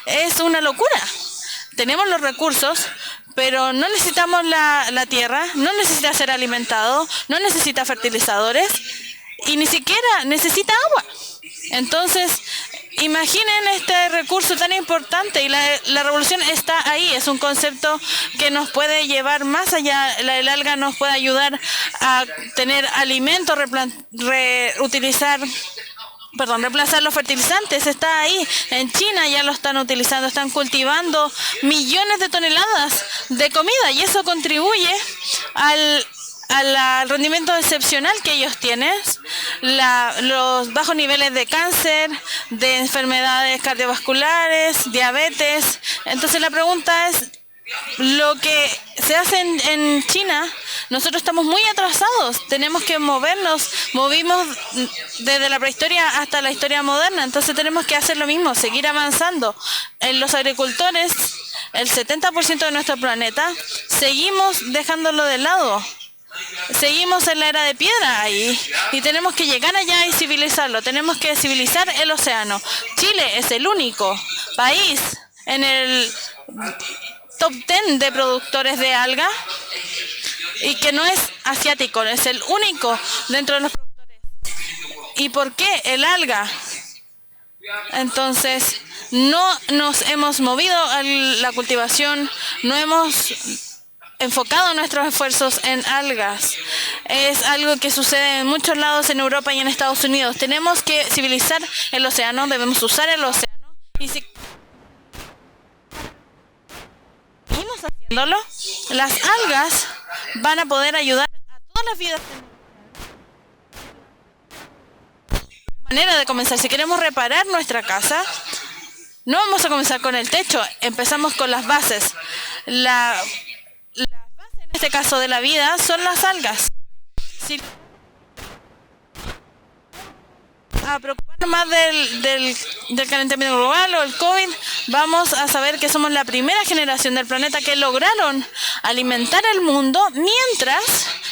Es una locura. Tenemos los recursos, pero no necesitamos la tierra, no necesita ser alimentado, no necesita fertilizadores y ni siquiera necesita agua. Entonces, imaginen este recurso tan importante, y la revolución está ahí. Es un concepto que nos puede llevar más allá. El alga nos puede ayudar a tener alimentos, reemplazar los fertilizantes. Está ahí. En China ya lo están utilizando, están cultivando millones de toneladas de comida, y eso contribuye al rendimiento excepcional que ellos tienen, los bajos niveles de cáncer, de enfermedades cardiovasculares, diabetes. Entonces la pregunta es, lo que se hace en China, nosotros estamos muy atrasados, tenemos que movimos desde la prehistoria hasta la historia moderna, entonces tenemos que hacer lo mismo, seguir avanzando. En los agricultores, el 70% de nuestro planeta, seguimos dejándolo de lado. Seguimos en la era de piedra ahí, y tenemos que llegar allá y civilizarlo. Tenemos que civilizar el océano. Chile es el único país en el top 10 de productores de alga, y que no es asiático, es el único dentro de los productores. ¿Y por qué el alga? Entonces, no nos hemos movido a la cultivación, no hemos enfocado nuestros esfuerzos en algas. Es algo que sucede en muchos lados en Europa y en Estados Unidos. Tenemos que civilizar el océano, debemos usar el océano, y si seguimos haciéndolo, las algas van a poder ayudar a todas las vidas. Manera de comenzar, si queremos reparar nuestra casa, no vamos a comenzar con el techo, empezamos con las bases. La base en este caso de la vida son las algas. Si a preocuparnos más del calentamiento global o el COVID, vamos a saber que somos la primera generación del planeta que lograron alimentar el mundo mientras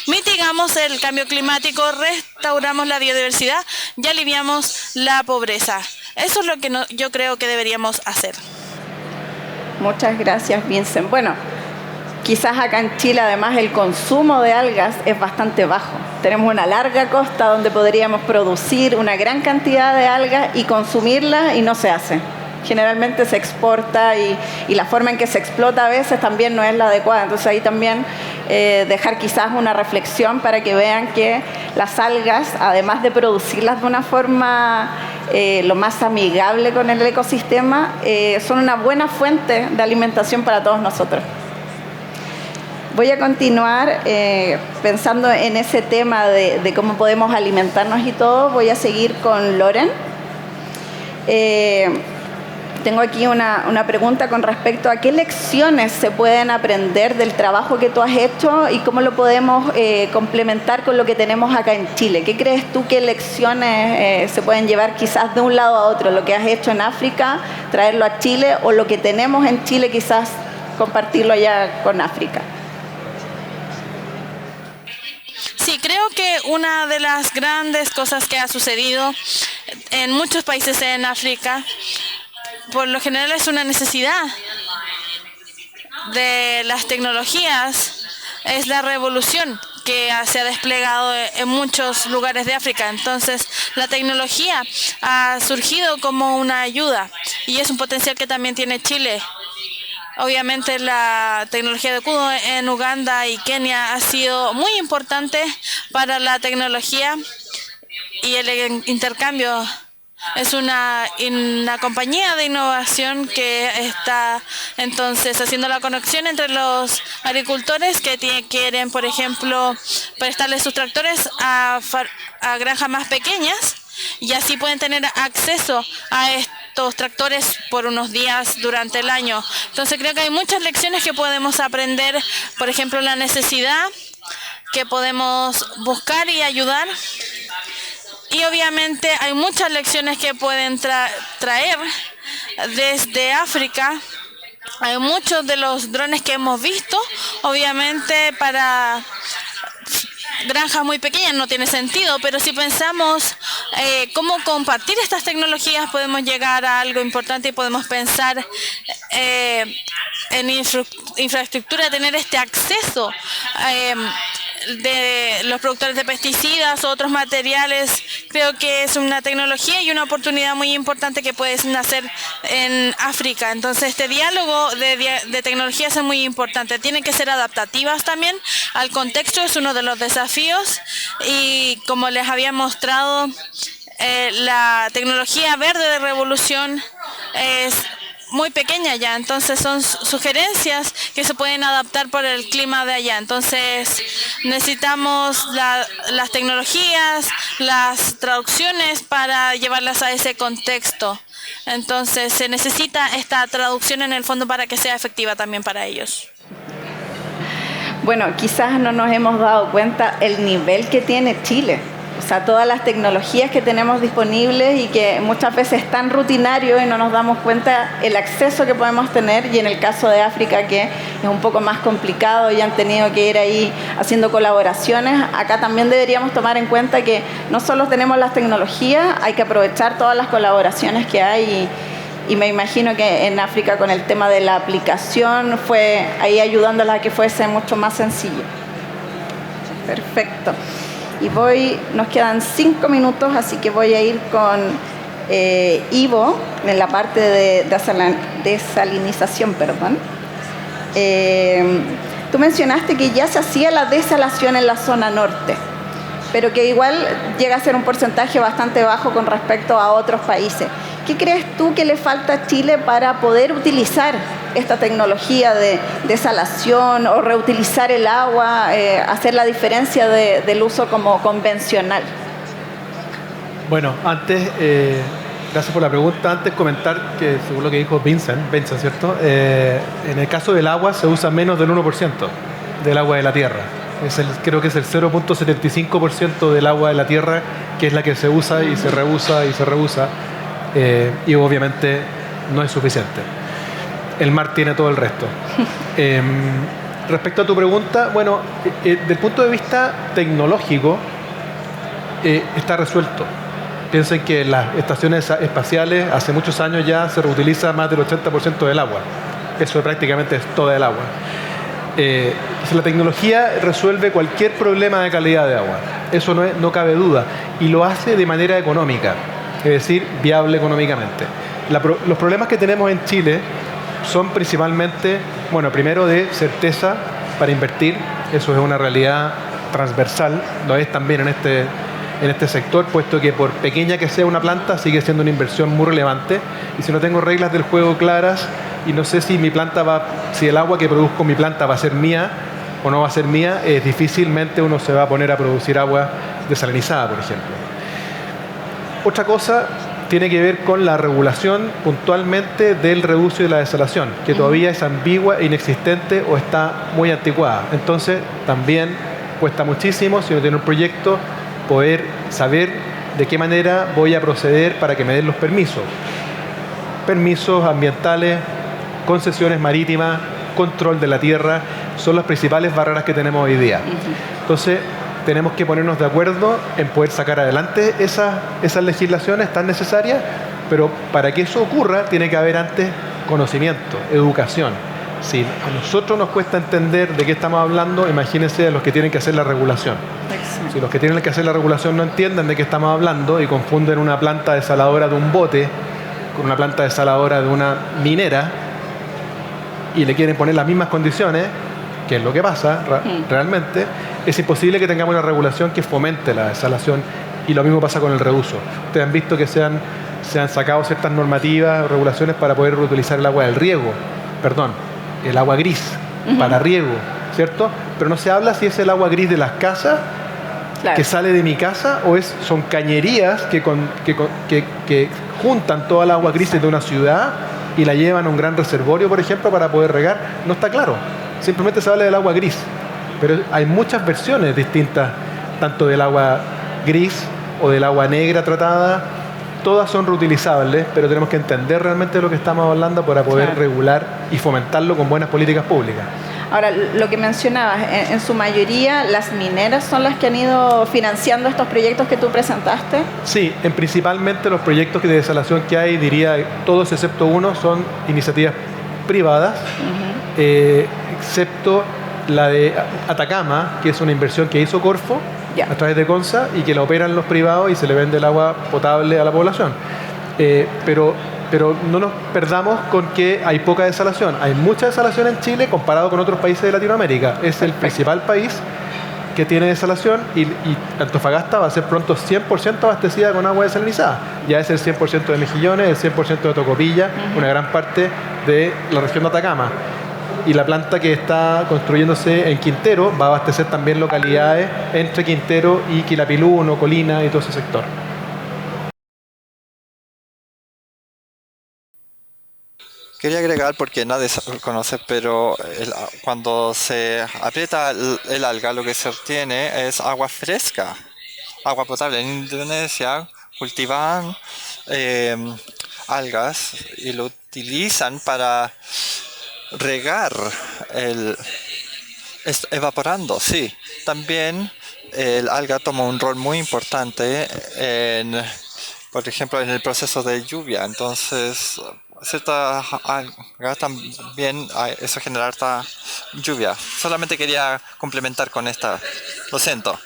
mitigamos el cambio climático, restauramos la biodiversidad y aliviamos la pobreza. Eso es lo que yo creo que deberíamos hacer.
Muchas gracias, Vincent. Bueno, quizás acá en Chile, además, el consumo de algas es bastante bajo. Tenemos una larga costa donde podríamos producir una gran cantidad de algas y consumirlas y no se hace. Generalmente se exporta y la forma en que se explota a veces también no es la adecuada. Entonces ahí también dejar quizás una reflexión para que vean que las algas, además de producirlas de una forma lo más amigable con el ecosistema, son una buena fuente de alimentación para todos nosotros. Voy a continuar pensando en ese tema de cómo podemos alimentarnos y todo. Voy a seguir con Loren. Tengo aquí una pregunta con respecto a qué lecciones se pueden aprender del trabajo que tú has hecho y cómo lo podemos complementar con lo que tenemos acá en Chile. ¿Qué crees tú qué lecciones se pueden llevar quizás de un lado a otro? Lo que has hecho en África, traerlo a Chile, o lo que tenemos en Chile quizás compartirlo allá con África.
Sí, creo que una de las grandes cosas que ha sucedido en muchos países en África, por lo general es una necesidad de las tecnologías, es la revolución que se ha desplegado en muchos lugares de África. Entonces, la tecnología ha surgido como una ayuda y es un potencial que también tiene Chile. Obviamente la tecnología de Kudu en Uganda y Kenia ha sido muy importante para la tecnología y el intercambio. Es una compañía de innovación que está entonces haciendo la conexión entre los agricultores que quieren, por ejemplo, prestarle sus tractores a granjas más pequeñas y así pueden tener acceso a estos tractores por unos días durante el año. Entonces creo que hay muchas lecciones que podemos aprender, por ejemplo, la necesidad que podemos buscar y ayudar. Y obviamente hay muchas lecciones que pueden traer desde África. Hay muchos de los drones que hemos visto, obviamente para granjas muy pequeñas no tiene sentido, pero si pensamos cómo compartir estas tecnologías podemos llegar a algo importante y podemos pensar en infraestructura, tener este acceso de los productores de pesticidas o otros materiales. Creo que es una tecnología y una oportunidad muy importante que puede nacer en África. Entonces este diálogo de tecnologías es muy importante. Tienen que ser adaptativas también al contexto, es uno de los desafíos, y como les había mostrado, la tecnología verde de revolución es muy pequeña ya, entonces son sugerencias que se pueden adaptar por el clima de allá. Entonces necesitamos las tecnologías, las traducciones para llevarlas a ese contexto. Entonces se necesita esta traducción en el fondo para que sea efectiva también para ellos.
Bueno, quizás no nos hemos dado cuenta el nivel que tiene Chile. O sea, todas las tecnologías que tenemos disponibles y que muchas veces es tan rutinario y no nos damos cuenta el acceso que podemos tener, y en el caso de África, que es un poco más complicado y han tenido que ir ahí haciendo colaboraciones, acá también deberíamos tomar en cuenta que no solo tenemos las tecnologías, hay que aprovechar todas las colaboraciones que hay y me imagino que en África con el tema de la aplicación fue ahí ayudándola a que fuese mucho más sencillo. Perfecto. Y nos quedan 5 minutos, así que voy a ir con Ivo en la parte de desalinización. Tú mencionaste que ya se hacía la desalación en la zona norte, pero que igual llega a ser un porcentaje bastante bajo con respecto a otros países. ¿Qué crees tú que le falta a Chile para poder utilizar esta tecnología de desalación o reutilizar el agua, hacer la diferencia del uso como convencional?
Bueno, antes, gracias por la pregunta. Antes comentar que, según lo que dijo Vincent, ¿cierto? En el caso del agua se usa menos del 1% del agua de la tierra. Creo que es el 0.75% del agua de la tierra, que es la que se usa y se reusa y se reusa. Y obviamente no es suficiente. El mar tiene todo el resto. Respecto a tu pregunta, bueno, desde el punto de vista tecnológico, está resuelto. Piensen que en las estaciones espaciales hace muchos años ya se reutiliza más del 80% del agua. Eso prácticamente es toda el agua. Entonces la tecnología resuelve cualquier problema de calidad de agua. Eso no cabe duda. Y lo hace de manera económica, es decir, viable económicamente. Los problemas que tenemos en Chile son principalmente, bueno, primero de certeza para invertir. Eso es una realidad transversal, lo es también en este sector, puesto que por pequeña que sea una planta, sigue siendo una inversión muy relevante. Y si no tengo reglas del juego claras y no sé si si el agua que produzco mi planta va a ser mía o no va a ser mía, difícilmente uno se va a poner a producir agua desalinizada, por ejemplo. Otra cosa tiene que ver con la regulación puntualmente del reuso y la desalación, que todavía es ambigua, inexistente o está muy anticuada. Entonces, también cuesta muchísimo, si uno tiene un proyecto, poder saber de qué manera voy a proceder para que me den los permisos. Permisos ambientales, concesiones marítimas, control de la tierra, son las principales barreras que tenemos hoy día. Entonces, tenemos que ponernos de acuerdo en poder sacar adelante esas legislaciones tan necesarias, pero para que eso ocurra tiene que haber antes conocimiento, educación. Si a nosotros nos cuesta entender de qué estamos hablando, imagínense a los que tienen que hacer la regulación.
Exacto.
Si los que tienen que hacer la regulación no entienden de qué estamos hablando y confunden una planta desaladora de un bote con una planta desaladora de una minera y le quieren poner las mismas condiciones, que es lo que pasa realmente, es imposible que tengamos una regulación que fomente la desalación, y lo mismo pasa con el reuso. Ustedes han visto que se han sacado ciertas normativas o regulaciones para poder reutilizar el agua del riego, el agua gris para riego, ¿cierto? Pero no se habla si es el agua gris de las casas,
Claro.
que sale de mi casa, o son cañerías que juntan toda el agua gris de una ciudad y la llevan a un gran reservorio, por ejemplo, para poder regar. No está claro. Simplemente se habla del agua gris. Pero hay muchas versiones distintas, tanto del agua gris o del agua negra tratada. Todas son reutilizables, pero tenemos que entender realmente de lo que estamos hablando para poder regular y fomentarlo con buenas políticas públicas.
Ahora, lo que mencionabas, en su mayoría las mineras son las que han ido financiando estos proyectos que tú presentaste.
Sí, principalmente los proyectos de desalación que hay, diría todos excepto uno, son iniciativas privadas, excepto la de Atacama, que es una inversión que hizo Corfo a través de Consa y que la operan los privados y se le vende el agua potable a la población. Pero no nos perdamos con que hay poca desalación. Hay mucha desalación en Chile comparado con otros países de Latinoamérica. Es el principal país que tiene desalación y Antofagasta va a ser pronto 100% abastecida con agua desalinizada. Ya es el 100% de Mejillones, el 100% de Tocopilla, una gran parte de la región de Atacama. Y la planta que está construyéndose en Quintero va a abastecer también localidades entre Quintero y Quilapilú, Colina y todo ese sector.
Quería agregar, porque nadie conoce, pero cuando se aprieta el alga, lo que se obtiene es agua fresca, agua potable. En Indonesia cultivan algas y lo utilizan para regar evaporando, sí. También el alga toma un rol muy importante por ejemplo, en el proceso de lluvia. Entonces, cierta alga también, eso genera harta lluvia. Solamente quería complementar con esta. Lo siento.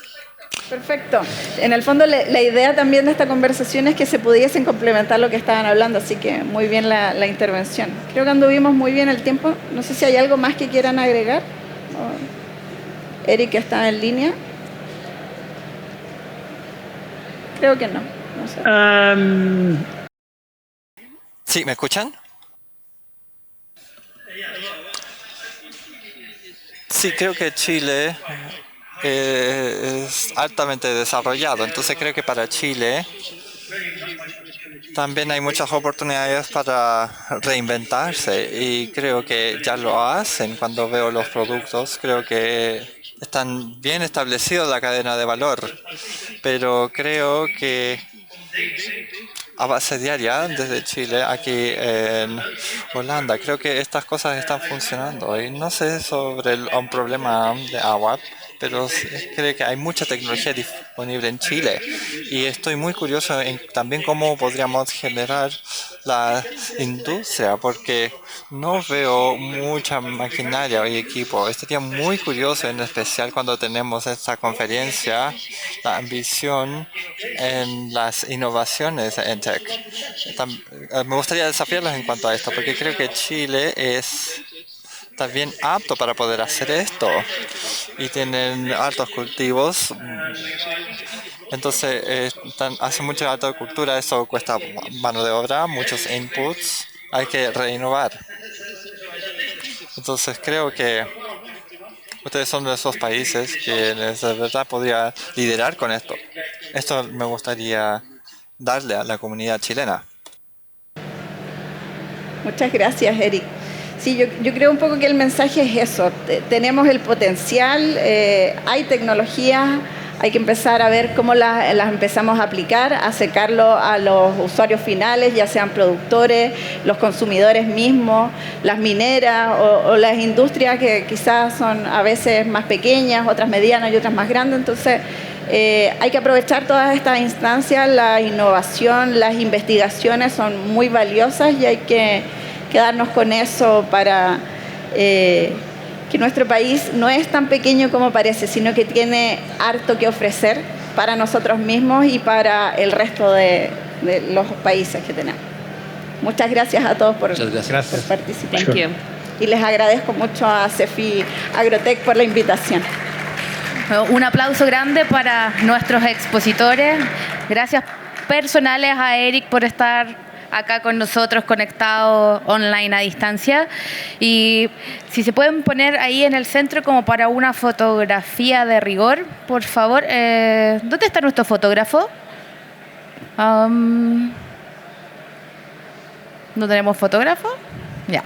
Perfecto. En el fondo, la idea también de esta conversación es que se pudiesen complementar lo que estaban hablando, así que muy bien la intervención. Creo que anduvimos muy bien el tiempo. No sé si hay algo más que quieran agregar. Eric está en línea. Creo que no. No sé.
Sí, ¿me escuchan? Sí, creo que Chile es altamente desarrollado, entonces creo que para Chile también hay muchas oportunidades para reinventarse y creo que ya lo hacen. Cuando veo los productos, creo que están bien establecidos la cadena de valor, pero creo que a base diaria desde Chile, aquí en Holanda, creo que estas cosas están funcionando. Y no sé sobre un problema de agua, pero creo que hay mucha tecnología disponible en Chile y estoy muy curioso en también cómo podríamos generar la industria, porque no veo mucha maquinaria y equipo. Estaría muy curioso, en especial cuando tenemos esta conferencia, la ambición en las innovaciones en tech. Me gustaría desafiarlos en cuanto a esto, porque creo que Chile es también apto para poder hacer esto y tienen altos cultivos. Entonces hace mucha alta cultura, eso cuesta mano de obra, muchos inputs, hay que reinnovar. Entonces creo que ustedes son de esos países que de verdad podría liderar con esto. Esto me gustaría darle a la comunidad chilena.
Muchas gracias, Eric. Sí, yo creo un poco que el mensaje es eso. Tenemos el potencial, hay tecnologías, hay que empezar a ver cómo las empezamos a aplicar, acercarlo a los usuarios finales, ya sean productores, los consumidores mismos, las mineras o las industrias que quizás son a veces más pequeñas, otras medianas y otras más grandes. Entonces, hay que aprovechar todas estas instancias, la innovación, las investigaciones son muy valiosas y hay que quedarnos con eso para que nuestro país no es tan pequeño como parece, sino que tiene harto que ofrecer para nosotros mismos y para el resto de los países que tenemos. Muchas gracias a todos por participar.
Thank you.
Y les agradezco mucho a CEFI Agrotech por la invitación.
Un aplauso grande para nuestros expositores. Gracias personales a Eric por estar acá con nosotros, conectados online a distancia. Y si se pueden poner ahí en el centro como para una fotografía de rigor, por favor. ¿Dónde está nuestro fotógrafo? ¿No tenemos fotógrafo? Ya.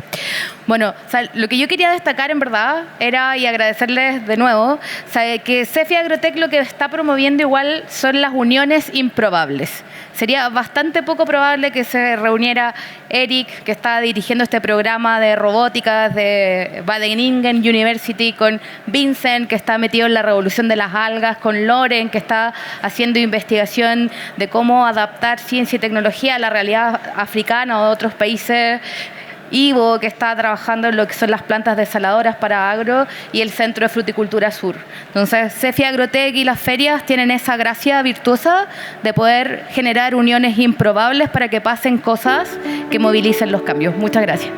Bueno, o sea, lo que yo quería destacar en verdad era, y agradecerles de nuevo, o sea, que CEFI Agrotech lo que está promoviendo igual son las uniones improbables. Sería bastante poco probable que se reuniera Eric, que está dirigiendo este programa de robótica de Wageningen University, con Vincent, que está metido en la revolución de las algas, con Loren, que está haciendo investigación de cómo adaptar ciencia y tecnología a la realidad africana o de otros países, Ivo, que está trabajando en lo que son las plantas desaladoras para agro, y el Centro de Fruticultura Sur. Entonces, CEFI Agrotech y las ferias tienen esa gracia virtuosa de poder generar uniones improbables para que pasen cosas que movilicen los cambios. Muchas gracias.